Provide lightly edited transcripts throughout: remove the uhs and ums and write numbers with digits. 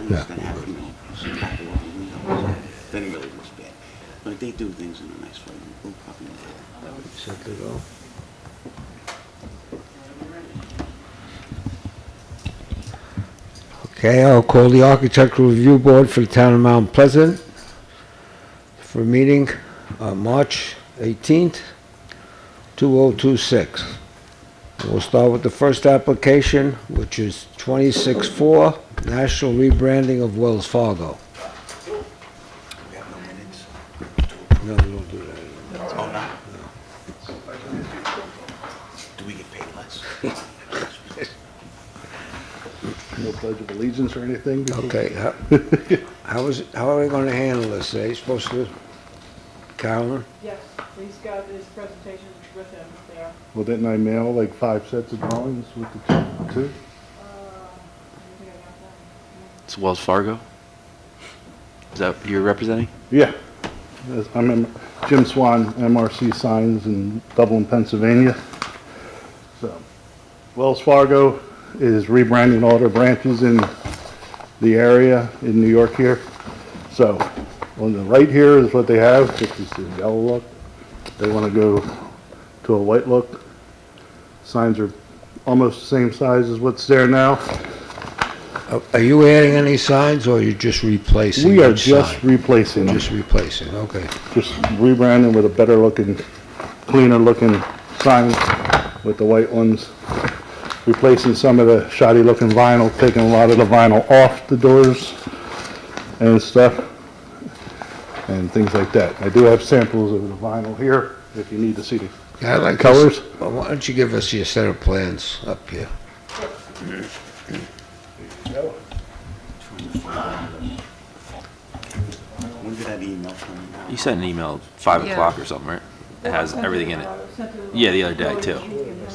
and it's gonna have, some type of windows, then it really looks bad. But they do things in a nice way, we'll probably do that. Set to go. Okay, I'll call the Architectural Review Board for the Town of Mount Pleasant for a meeting on March 18th, 2026. We'll start with the first application, which is 26-4, National Rebranding of Wells Fargo. We have no minutes. No, we don't do that. Oh, no? Do we get paid less? No pledge of allegiance or anything? Okay, how are we gonna handle this? Are you supposed to, Carolyn? Yes, he's got his presentation with him there. Well, didn't I mail like 5 sets of drawings with the two? I think I got that. It's Wells Fargo? Is that you're representing? Yeah. I'm Jim Swan, MRC Signs in Dublin, Pennsylvania. So, Wells Fargo is rebranding all their branches in the area in New York here. So, on the right here is what they have, which is the yellow look. They want to go to a white look. Signs are almost the same size as what's there now. Are you adding any signs, or are you just replacing We are each just sign? replacing them. Just replacing, okay. Just rebranding with a better looking, cleaner looking sign with the white ones. Replacing some of the shoddy looking vinyl, taking a lot of the vinyl off the doors and stuff. And things like that. I do have samples of the vinyl here if you need to see the Yeah, I'd like colors. Well, why don't you give us your set of plans up here? When did that email come in? You sent an email at 5 Yeah. o'clock or something, right? It has everything in it. Sent to Yeah, the other day too.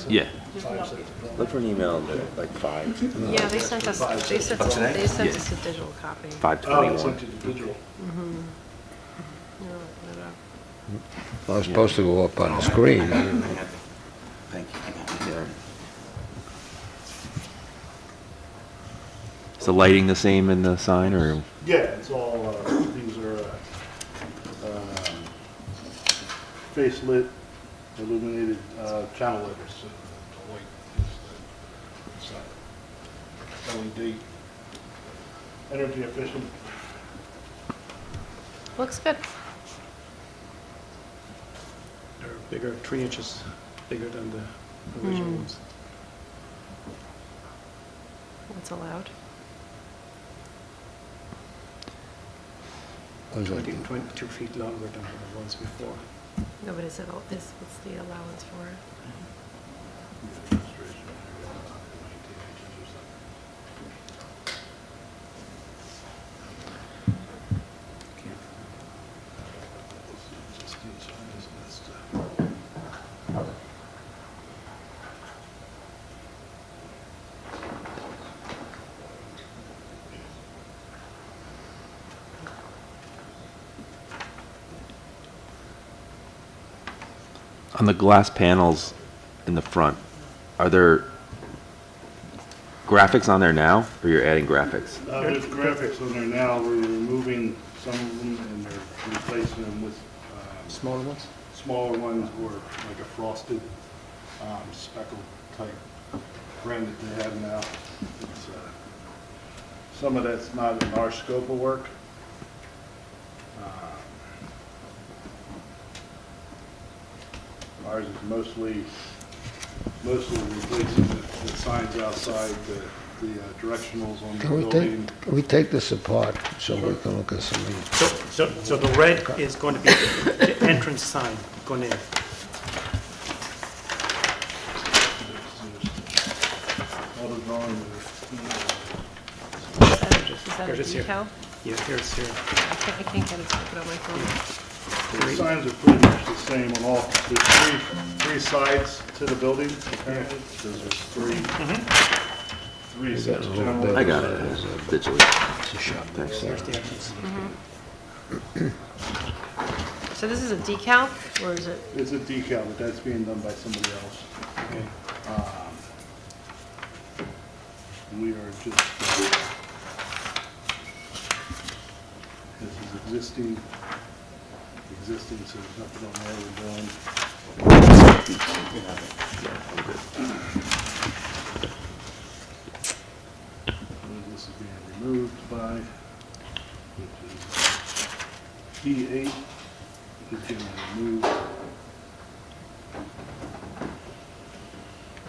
Yeah. just an update. Look for an email at like 5. Yeah, they sent us a digital copy. 5:21. digital. Well, it's supposed to go up on the screen. I have it. Thank you, I got it. Yeah. Is the lighting the same in the sign, or? Yeah, it's all, these are face-lit illuminated channel letters. So the white is the LED. Energy efficient. Looks good. They're bigger, 3 inches bigger than the original ones. What's allowed? 22 feet longer than the ones before. No, but is it, what's the allowance for it? On the glass panels in the front, are there graphics on there now, or you're adding graphics? There's graphics on there now. We're removing some of them and they're replacing them with Smaller ones? smaller ones or like a frosted speckled type brand that they have now. It's, some of that's not in our scope of work. Ours is mostly replacing the signs outside, the directionals on the building. Can we take this apart so we can look at some of these? So the red is going to be the entrance sign going in. All the drawings Is that a Here's this here. decal? Yeah, here's here. I can't get it to put on my phone. The signs are pretty much the same on all, there's three sides to the building, apparently. There's three sets of general. I got it, digitally. It's a shop. Thanks. Here's the entrance. So this is a decal, or is it? It's a decal, but that's being done by somebody else. Okay. We are just existing, so there's nothing on there we're doing. This is being removed by, which is E8, is getting removed.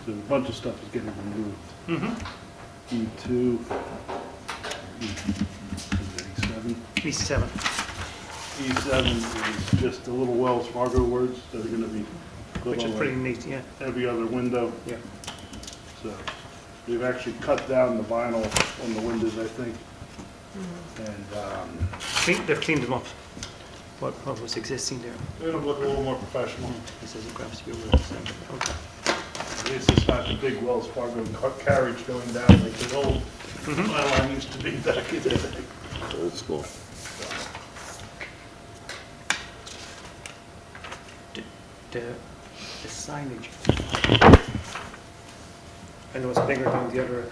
So a bunch of stuff is getting removed. E2, E7. E7. E7 is just the little Wells Fargo words that are gonna be put Which is on pretty like neat, yeah. every other window. Yeah. So we've actually cut down the vinyl on the windows, I think. And They've cleaned them up. What was existing there? they're gonna look a little more professional. This is a graphics view. Okay. At least it's not the big Wells Fargo carriage going down like the old line used to be back in the day. Old school. The signage. I know it's bigger than the other,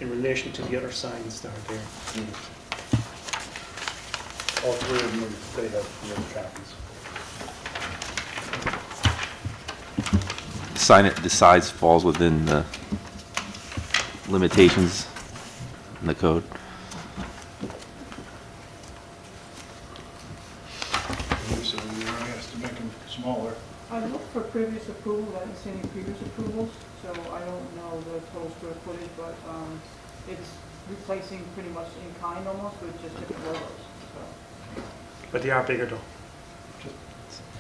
in relation to the other signs that are there. All three of them, they have real copies. The size falls within the limitations in the code. So we were asked to make them smaller. I looked for previous approval, I didn't see any previous approvals, so I don't know the total square footage, but, it's replacing pretty much in kind almost with just different logos, so. But they are bigger though.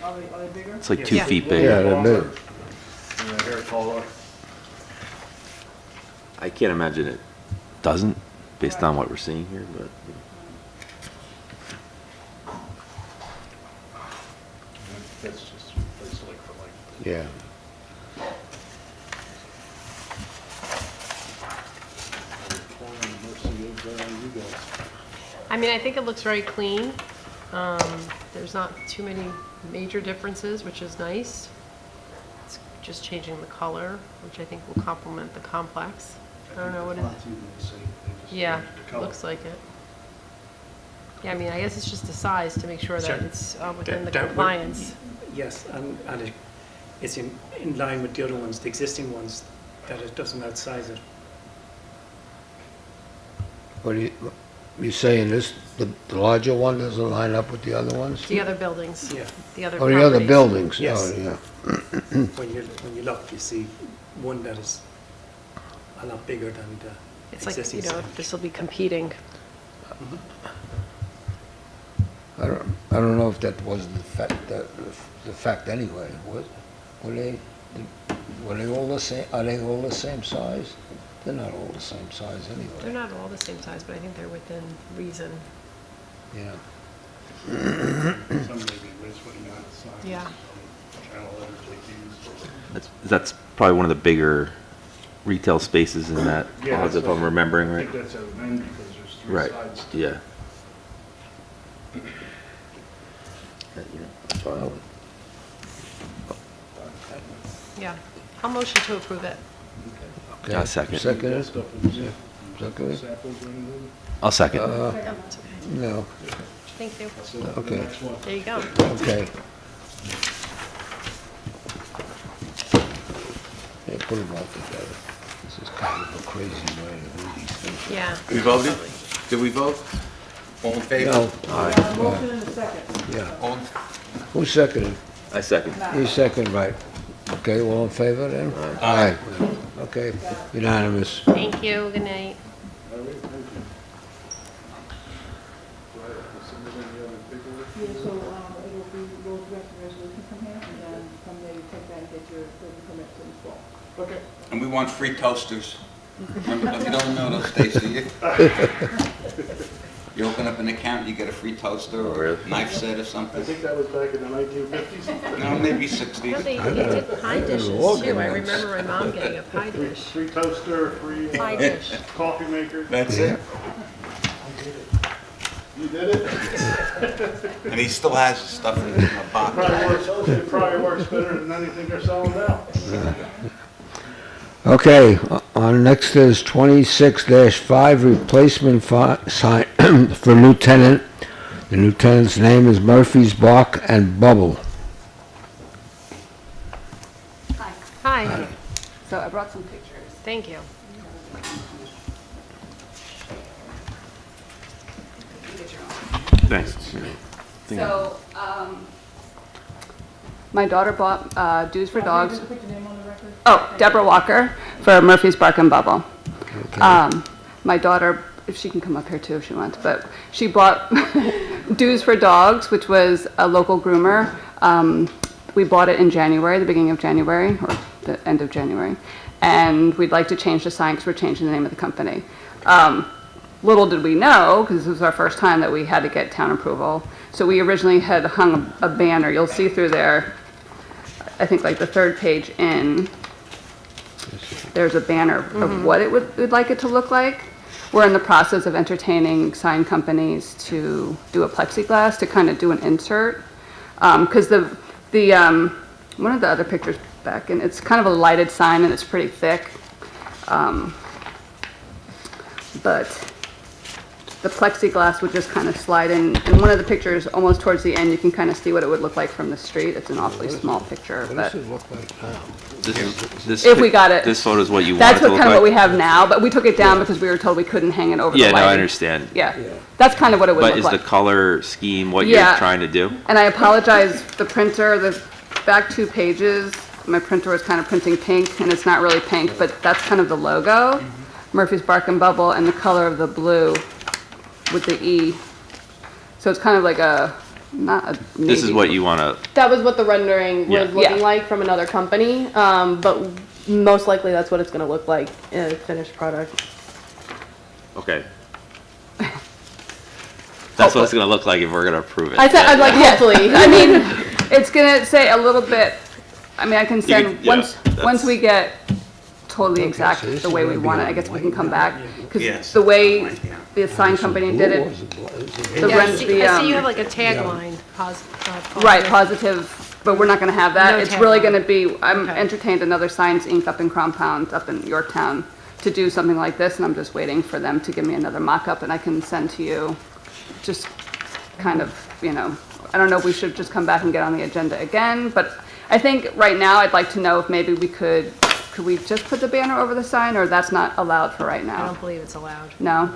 Are they bigger? It's like Yeah. 2 Yeah. feet Yeah, big. they're big. And their hair taller. I can't imagine it doesn't, based on what we're seeing here, but. That's just replaced like for like. Yeah. Mercy of you guys. I mean, I think it looks very clean. There's not too many major differences, which is nice. It's just changing the color, which I think will complement the complex. I don't know what it Fonts even the same, they just Yeah, changed the color. looks like it. Yeah, I mean, I guess it's just the size to make sure Sure. that it's within the That would- compliance. Yes, and it's in line with the other ones, the existing ones, that it doesn't outsize it. What are you saying this, the larger one doesn't line up with the other ones? The other buildings, Yeah, the other Oh, the other properties. buildings? Yes. Oh, yeah. when you look, you see one that is a lot bigger than the It's like, existing you know, sign. this will be competing. I don't know if that was the fact anyway. Were they all the same, are they all the same size? They're not all the same size They're anyway. not all the same size, but I think they're within reason. Yeah. Some maybe with what you got signs. Yeah. some Channel letters like these. That's probably one of the bigger retail spaces in that, Yeah, if that's I'm remembering I right. think that's at an end because there's three Right, sides. yeah. That's fine. Yeah. I'll motion to approve it. Okay. Yeah, second. Second That it? stuff is Second it? samples or anything. I'll second. Oh, it's okay. No, Thank you. So the Okay. next one. There you go. okay. Yeah, put them all together. This is kind of a crazy way to do these things. Yeah. We voted? Did we vote? All in favor? No, Yeah, motion in a second. yeah. All in, Who seconded? I second. You second, right. Okay, all in favor then? Aye. Okay, unanimous. Thank you. Good night. All right, thank you. Do I have to submit any other paperwork? Yeah, so, it'll be, go to the resolution from here, and then from there you take that and get your building permit to install. Okay. and we want free toasters. Remember, you don't know those days, do you? You open up an account, you get a free toaster or Really? a knife set or I something. think that was back in the 1950s. No, maybe No, 60s. they did pie dishes all too. I good ones. remember my mom getting a pie dish. Free toaster, free Pie dish. coffee maker. That's it. You did it? And he still has the stuff in a box. It probably works better than anything they're selling now. Okay, on next is 26-5, replacement sign for new tenant, The new tenant's name is Murphy's Bark and Bubble. Hi, So I brought some pictures. thank you. Thanks. So, my daughter bought Dues for Dogs. Just put your name on the record. Oh, Deborah Walker for Murphy's Bark and Bubble. Okay. My daughter, if she can come up here too if she wants, but she bought Dues for Dogs, which was a local groomer. We bought it in January, the beginning of January, or the end of January. And we'd like to change the sign because we're changing the name of the company. Little did we know, because this was our first time, that we had to get town approval. So we originally had hung a banner, you'll see through there, I think like the third page in, there's a banner of what it would like it to look like. We're in the process of entertaining sign companies to do a plexiglass, to kind of do an insert. Because one of the other pictures back, and it's kind of a lighted sign and it's pretty thick. But the plexiglass would just kind of slide in. In one of the pictures, almost towards the end, you can kind of see what it would look like from the street. It's an awfully small picture, What but does it look like now? This if we got it. This photo is what you want That's it to what look kind of what we like? have now, but we took it down because we were told we couldn't hang it over the Yeah, lighting. no, I understand. Yeah, that's kind of what it would But look is like. the color scheme what Yeah. you're trying to do? And I apologize, the printer, the back 2 pages, my printer was kind of printing pink, and it's not really pink, but that's kind of the logo. Murphy's Bark and Bubble, and the color of the blue with the E. So it's kind of like a, not a navy. This is what you want to, That was what the rendering Yeah. was looking Yeah. like from another company, but most likely that's what it's gonna look like in a finished product. okay. That's what it's going to look like if we're going to approve it. I said, I'd like, hopefully, I mean, it's gonna say a little bit, I mean, I can send, could- yeah, once that's- we get totally Okay, exact so this the is way we gonna be want it, on I guess we white can come now. back. Because Yes. the way Yeah. the sign company did it, the Yeah, rent, I see you have the, like a tagline, right, positive, but we're not gonna have that. No It's really tagline. gonna be, I'm Okay. entertained another Science Inc. up in Crompound, up in Yorktown, to do something like this, and I'm just waiting for them to give me another mock-up, and I can send to you, just kind of, you know, I don't know if we should just come back and get on the agenda again, but I think right now I'd like to know if maybe we could we just put the banner over the sign, or that's not allowed for right I now? don't believe it's allowed. No?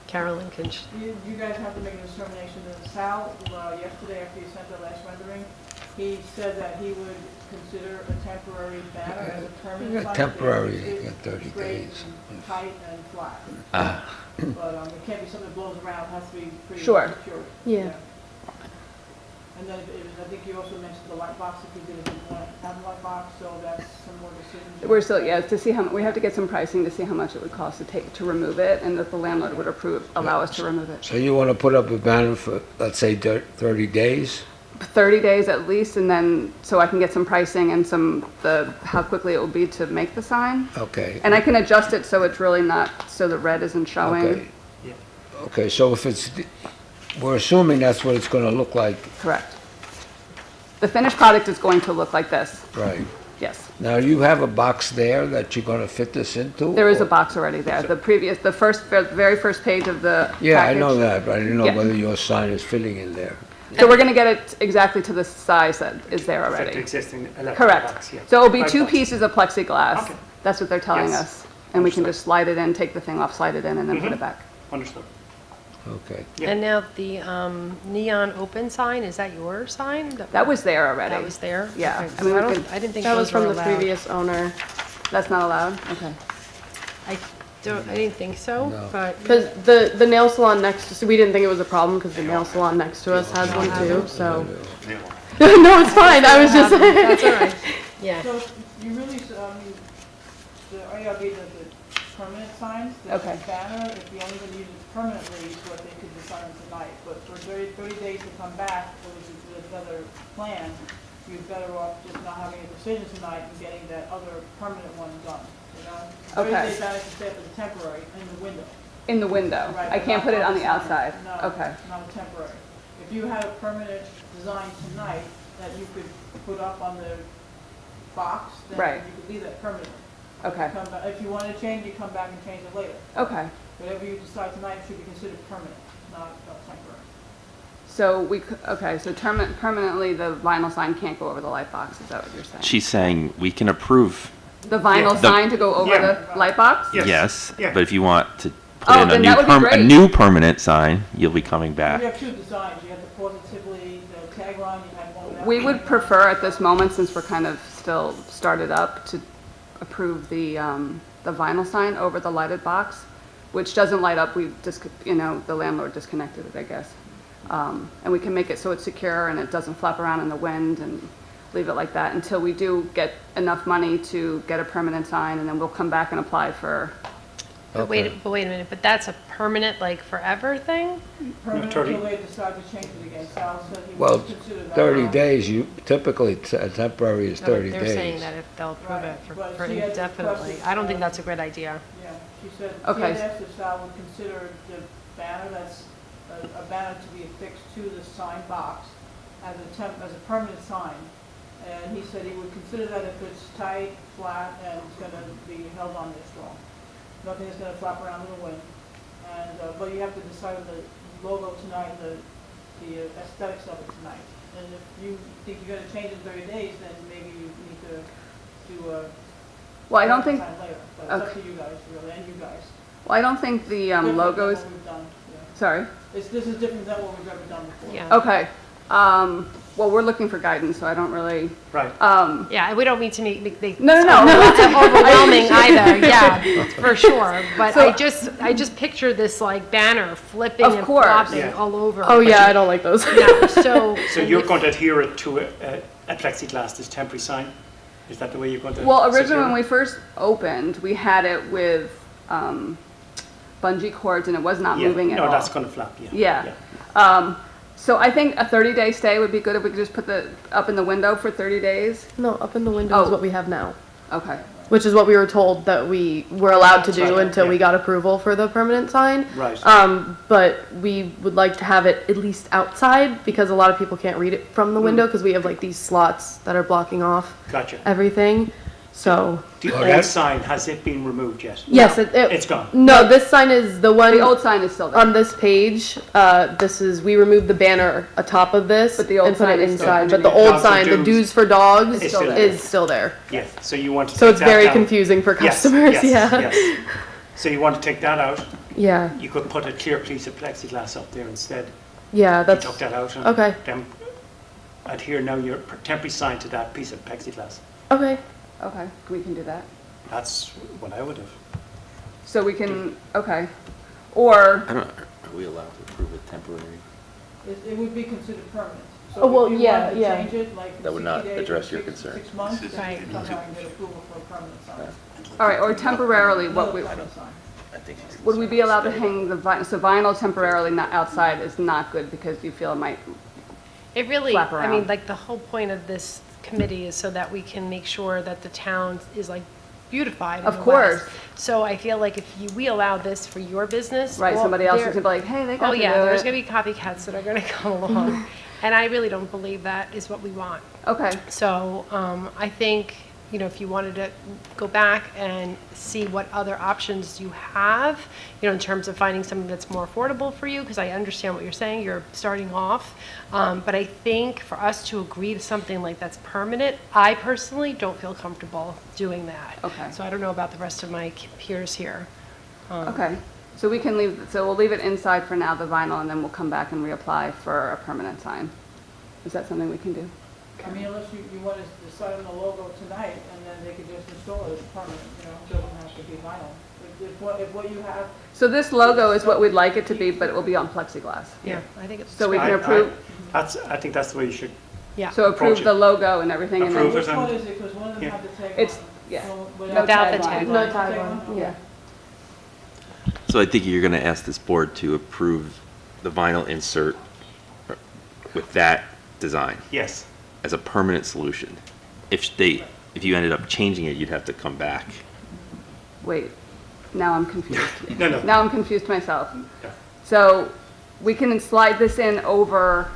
Carolyn can, You guys have to make a determination. Sal, yesterday after you sent the last rendering, he said that he would consider a temporary banner as a permanent Yeah, sign. temporary, It's you got 30 straight days. and tight and flat. Ah. But it can't be something that blows around, it has to be pretty Sure. secure. Yeah. And then I think you also mentioned the light box, if you didn't want to have a light box, so that's some more decisions. We're still, yeah, to see how, we have to get some pricing to see how much it would cost to remove it, and if the landlord would allow us to remove it. So you want to put up a banner for, let's say, 30 days? 30 days at least, and then, so I can get some pricing and how quickly it will be to make the sign. Okay. And I can adjust it so it's really not, so the red isn't showing. Okay. Okay, so if it's, we're assuming that's what it's going to look like, Correct. The finished product is going to look like this, right? yes. Now, you have a box there that you're going to fit this into? There is a or- box already there. The very first page of the Yeah, I package. know that, but I didn't know Yeah. whether your sign is fitting in there. So we're going to get it exactly to the size that is there Fit the already. existing electric Correct. box, yeah. So it'll be Right 2 box. pieces of plexiglass. Okay. That's what they're telling Yes. us. And we can Understood. just slide it in, take the thing off, slide it in, and then put it back. Understood. Okay. Yeah. and now the neon open sign, is that your sign? That was there already. That was there? Yeah. Okay, I 'cause mean, I we don't, could- I didn't think That was those were from the allowed. previous owner. That's not allowed? Okay. I didn't think so, No. but. Because the nail salon next to, so we didn't think it was a problem because the nail salon next to us has one too, so. No, it's fine, I was just. That's all right, yeah. So you really, the ARB does the permanent signs, the Okay. banner, if you only gonna use it permanently, is what they could decide tonight. But for 30 days to come back, with another plan, you're better off just not having a decision tonight and getting that other permanent one done, you know? Okay. 30 days banner can stay up as a temporary in the window. In the window? Right, I but can't not put it on the sign. outside? No, Okay. not a temporary. If you had a permanent design tonight that you could put up on the box, then Right. you could leave that permanently. Okay. Come back- If you want to change, you come back and change it later. Okay. Whatever you decide tonight should be considered permanent, not temporary. So okay, so permanently the vinyl sign can't go over the light box, is that what you're saying? She's saying we can approve, The vinyl Yeah. sign to go over Yeah. the light box? Yes. yes, Yeah. but if you want to Oh, put in a then new that would be a great. new permanent sign, you'll be coming You back. have two designs, you have the positively, the tagline, you had one without. We would prefer at this moment, since we're kind of still started up, to approve the vinyl sign over the lighted box, which doesn't light up, the landlord disconnected it, I guess. And we can make it so it's secure and it doesn't flap around in the wind and leave it like that until we do get enough money to get a permanent sign, and then we'll come back and apply for, But wait a minute, but that's a permanent, like forever thing? Permanent 30. until they decide to change it again. Sal said he Well, would consider that. 30 days, typically temporary is No, but 30 days. They're saying that if they'll approve it Right, but for she had indefinitely. requested, I don't think that's a great idea. Yeah, she said, Okay. she had asked if Sal would consider the banner that's, a banner to be affixed to the sign box as a permanent sign. And he said he would consider that if it's tight, flat, and it's gonna be held on there strong. Nothing is gonna flap around in the wind. And, but you have to decide on the logo tonight, the aesthetics of it tonight. And if you think you're gonna change it in 30 days, then maybe you need to do a. well, I don't think, Time later, but it's up to you guys, really, and you guys. well, I don't think the Different than logos, what we've done, yeah. sorry. This is different than what we've ever done before. Yeah. Okay, well, we're looking for guidance, so I don't really, Right. Yeah, we don't mean to make no. it's overwhelming either, yeah, for sure. But So- I just picture this like banner flipping Of and course. flopping Yeah. all over. Oh, yeah, I don't like those. Yeah, so. So you're going to adhere it to a plexiglass, this temporary sign? Is that the way you're going to? Well, originally secure when it? we first opened, we had it with bungee cords and it was not Yeah. moving at all. No, that's going to flap, yeah. Yeah. So I think a 30-day stay would be good if we could just put up in the window for 30 days. No, up in the window is Oh. what we have now, Okay. which is what we were told that we were allowed to do Right, until we yeah. got approval for the permanent sign. Right. But we would like to have it at least outside because a lot of people can't read it from the window because we have like these slots that are blocking off Gotcha. everything. So, The Oh, old that- sign, has it been removed yet? yes, It's gone. no, this sign is the one The old sign is still there. on this page. We removed the banner atop of this But the old and put sign it is still inside. there. But the old Dogs and sign, the dues. dues for dogs, It's still there. is still there. Yeah, so you want to So take it's that very down. confusing for Yes, customers, yes, yeah. yes. So you want to take that out? Yeah, You could put a clear piece of plexiglass up there instead. yeah, You that's, took that out and okay, then adhere now your temporary sign to that piece of plexiglass. okay. Okay, we can do that. That's what I would have. So we can, okay. Or, I don't, are we allowed to approve it temporary? It would be considered permanent. Oh, well, So if you yeah, wanted to yeah. change it, like in That would 60 not days or address your 6 concern. months, then Right. you come back and get approval for a permanent sign. all right, or temporarily, Another what we, permanent sign. I think she's would we be allowed to hang the vinyl, so vinyl temporarily not outside is not good because you feel it might, It really, Flap I mean, around. like, the whole point of this committee is so that we can make sure that the town is like beautified in Of the course. West. So I feel like if we allow this for your business. right, well, somebody else is there- gonna be like, hey, they got Oh, to do yeah, there's it. gonna be copycats that are gonna come along. And I really don't believe that is what we want. Okay, So I think, if you wanted to go back and see what other options you have, in terms of finding something that's more affordable for you, because I understand what you're saying, you're starting off. But I think for us to agree to something like that's permanent, I personally don't feel comfortable doing that. Okay. So I don't know about the rest of my peers here. okay. So we can leave, so we'll leave it inside for now, the vinyl, and then we'll come back and reapply for a permanent sign. Is that something we can do? I mean, unless you want to decide on the logo tonight, and then they could just install it as permanent, it doesn't have to be vinyl. If what you have, So this logo is what we'd like it to be, but it will be on plexiglass. Yeah, I think it's. So we I- can approve, I think that's the way you should. Yeah. so approve approach it. the logo and everything, and then, Approve it. which one is it? Because one of them Yeah. have the tagline. It's- yeah. So Without the tagline. tagline. No Tagline? tagline, yeah. So I think you're gonna ask this board to approve the vinyl insert with that design Yes. as a permanent solution. If you ended up changing it, you'd have to come back. Wait, now I'm confused. No. Now I'm confused myself. Yeah. So we can slide this in over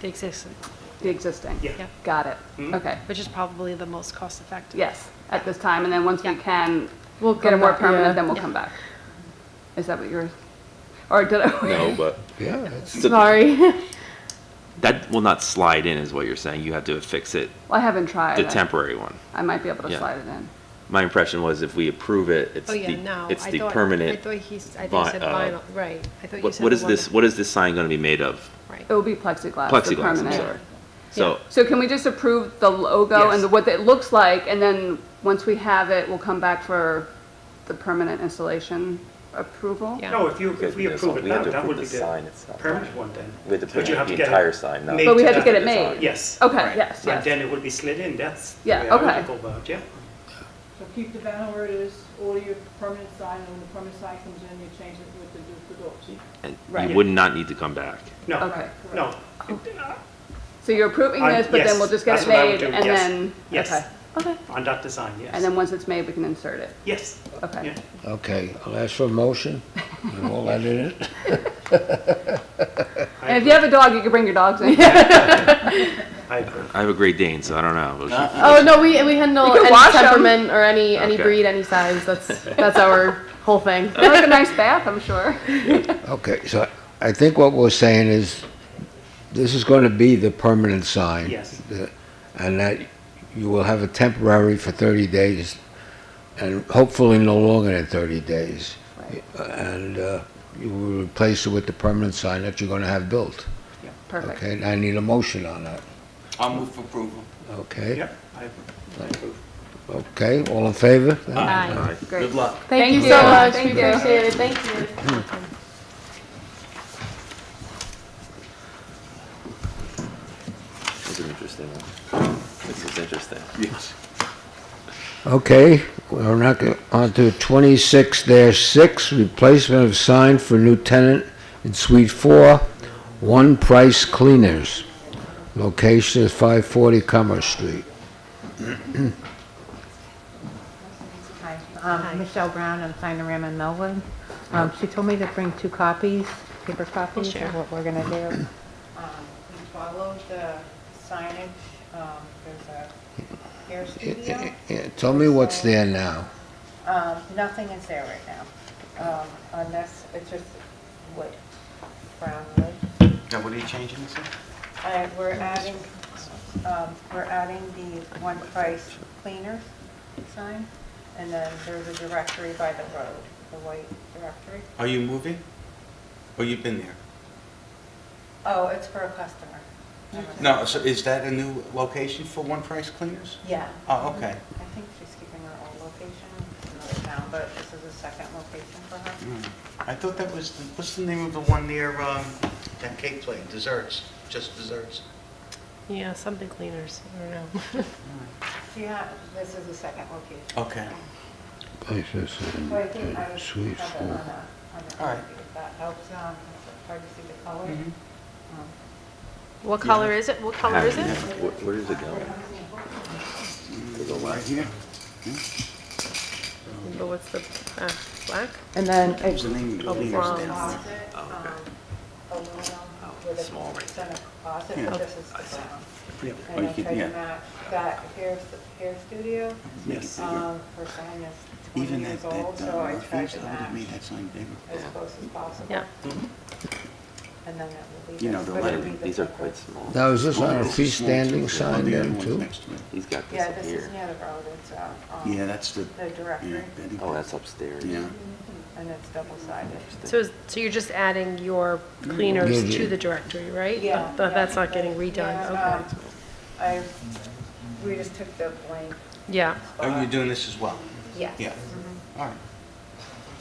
The existing, the existing? Yeah. Yeah. Got it. Mhm. Okay, which is probably the most cost effective. yes, at this time, and then once we Yeah. can We'll get it come more back, permanent, yeah. then we'll come back. Is that what you're, or did I? No, but Yeah, that's, Sorry. That will not slide in, is what you're saying. You have to affix it, Well, I haven't tried. the temporary one. I might be able to Yeah. slide it in. My impression was if we approve it, it's Oh, yeah, the, no. it's I the thought- permanent. I thought he said vi- vinyl, right. I thought you What said. what the is one this, that- what is this sign gonna be made of? Right. It will be plexiglass, the Plexiglass, I'm permanent. sorry. So, So can we just approve the logo Yes. and what it looks like, and then once we have it, we'll come back for the permanent installation approval? Yeah. No, if we approve it now, that would be the itself. permanent one then. We had to But you have the to get it entire sign, not. made But we have to that get it design. made? Yes. Okay, Right. yes, And yes. then it would be slid in, that's the Yeah, way I would okay. go about, yeah. So keep the banner where it is, order your permanent sign, and when the permanent sign comes in, you change it with the doors. And Right. you would not need to come back. No, Okay. no. So you're approving I- this, but then yes, we'll just get that's it what I would made, do, and yes. then, Yes. okay, okay. On that design, yes. And then once it's made, we can insert it, Yes, okay. yeah. Okay, I'll ask for a motion, and all that in it. And if you have a dog, you can bring your dogs in. I agree. I have a Great Dane, so I don't know. We'll- Oh, no, we handle You can any wash 'em. temperament or any Okay. breed, any size. That's our whole thing. They like a nice bath, I'm sure. Okay, so I think what we're saying is, this is going to be the permanent sign. Yes. And that you will have a temporary for 30 days, and hopefully no longer than 30 days. And you will replace it with the permanent sign that you're going to have built. Perfect. Okay, and I need a motion on that. I'll move for approval. Okay? Yeah, I approve. Okay, all in favor? Aye. Great. Good luck. Thank you you. so much. Thank We you. appreciate it. Thank you. This is an interesting one. This is interesting. Yes. Okay, we're not on to 26-6, replacement of sign for new tenant in Suite 4, One Price Cleaners. Location is 540 Commerce Street. Hi, Michelle Brown, I'm Sinorama in Melwood. She told me to bring 2 copies, paper copies share. of what we're gonna do. We followed the signage, there's a hair studio. Tell me what's there now. Nothing is there right now. On this, it's just wood, brown wood. Now, what are you changing this to? We're adding the One Price Cleaners sign, and then there's a directory by the road, the white directory. Are you moving? Or you've been there? Oh, it's for a customer. No, so is that a new location for One Price Cleaners? Yeah. Oh, okay. I think she's keeping her old location, it's another town, but this is a second location for her. I thought that was, what's the name of the one near, that cake place, desserts, just desserts? Yeah, something cleaners, I don't know. This is the second location. Okay. Places So I think I in would Suite have it 4. on a All right. copy if that helps, it's hard to see the color. What color is it? What color is it? Where does it go? Go right here. But what's the, black? And then What was the name of the Oh, cleaners bronze. down? Closet, aluminum with a Small right center closet, Yeah. but this is the brown. Oh, you And I can- tried to yeah. match that hair studio, Yes. her sign is 20 Even years that, old, so I Murphy's, tried I to would have made match that sign bigger. as close as possible. Yeah. And then it will be. You know, this, the but it'll lettering, be the These are thicker. quite small. Now, is this on a Small, freestanding small, sign the other then, one's too? next to it. He's got this Yeah, up this here. is near the road, it's, Yeah, that's the, the yeah, directory, Betty. Oh, that's upstairs. Yeah. and it's double-sided. So you're just adding your cleaners Yeah, to yeah. the directory, right? Yeah. But that's not getting redone, Yeah, okay. We just took the blank Yeah, Oh, you're doing this as well? Yes. Yeah. All right.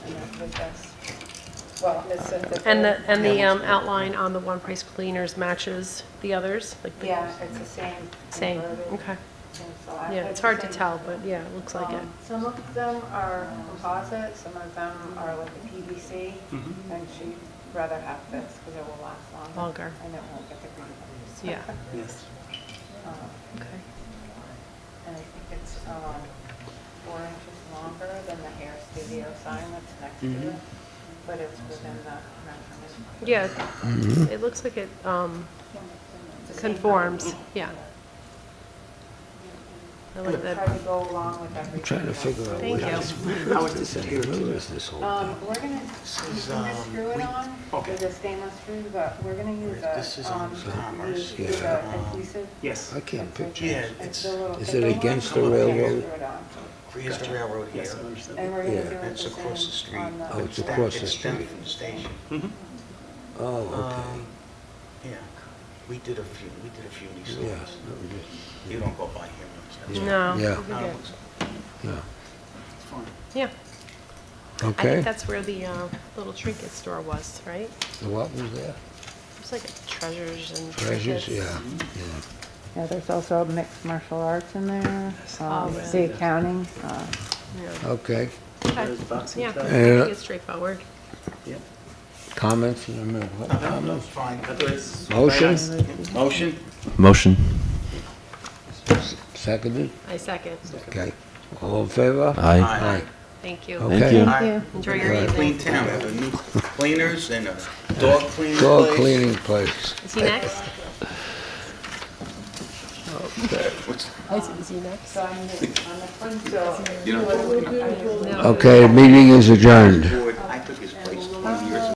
And then with this, well, it's a. and the outline on the One Price Cleaners matches the others? Like the Yeah, it's the same. Same, converted, okay. same size. Yeah, it's the hard to same- tell, but yeah, it looks like it. Some of them are composite, some of them are like a PVC, Mm-hmm. and she'd rather have this because it will last longer. Longer. And it won't get the green leaves. Yeah, Yes. okay. And I think it's 4 inches longer than the hair studio sign that's next to it, but it's within the measurement. Yeah, it looks like it It's the same conforms, height. yeah. I like Try that. to go along with everything. I'm trying to figure out Thank where you. this is. Where is this whole thing? We're gonna, you can just screw it on with a stainless screw, but we're gonna use This is on Commerce. use Yeah. a adhesive. Yes. I can't picture Yeah, it. It's it's, the little Is thicker it one, against the and we're gonna railroad? screw it on. here's the railroad here. Yes, I understand. And we're gonna Yeah. do it It's the across the same street. on the. Oh, it's It's across down- the it's down street. from the station. Oh, okay. Yeah, we did a few of these Yeah. stores. You don't go by here much. that's No. Yeah. we all. did. Yeah. Yeah, I Okay. think that's where the little trinket store was, right? The what was there? It was like a treasures and Treasures, trinkets. yeah. Yeah, there's also mixed martial arts in there, Oh, really? the accounting, Yeah. Okay. Okay. There's boxing Yeah, I stuff. think it's straightforward. Comments? In a minute. What That's comments? fine. Motion? Motion? Motion. Seconded? I second. Okay. All in favor? Aye. Aye. Thank you. Okay. you. you. Enjoy your Right. evening. Clean town, we have a new cleaners and a dog cleaning Dog place. cleaning place. Is he next? Okay. Is he next? You know, No. Okay, meeting is adjourned.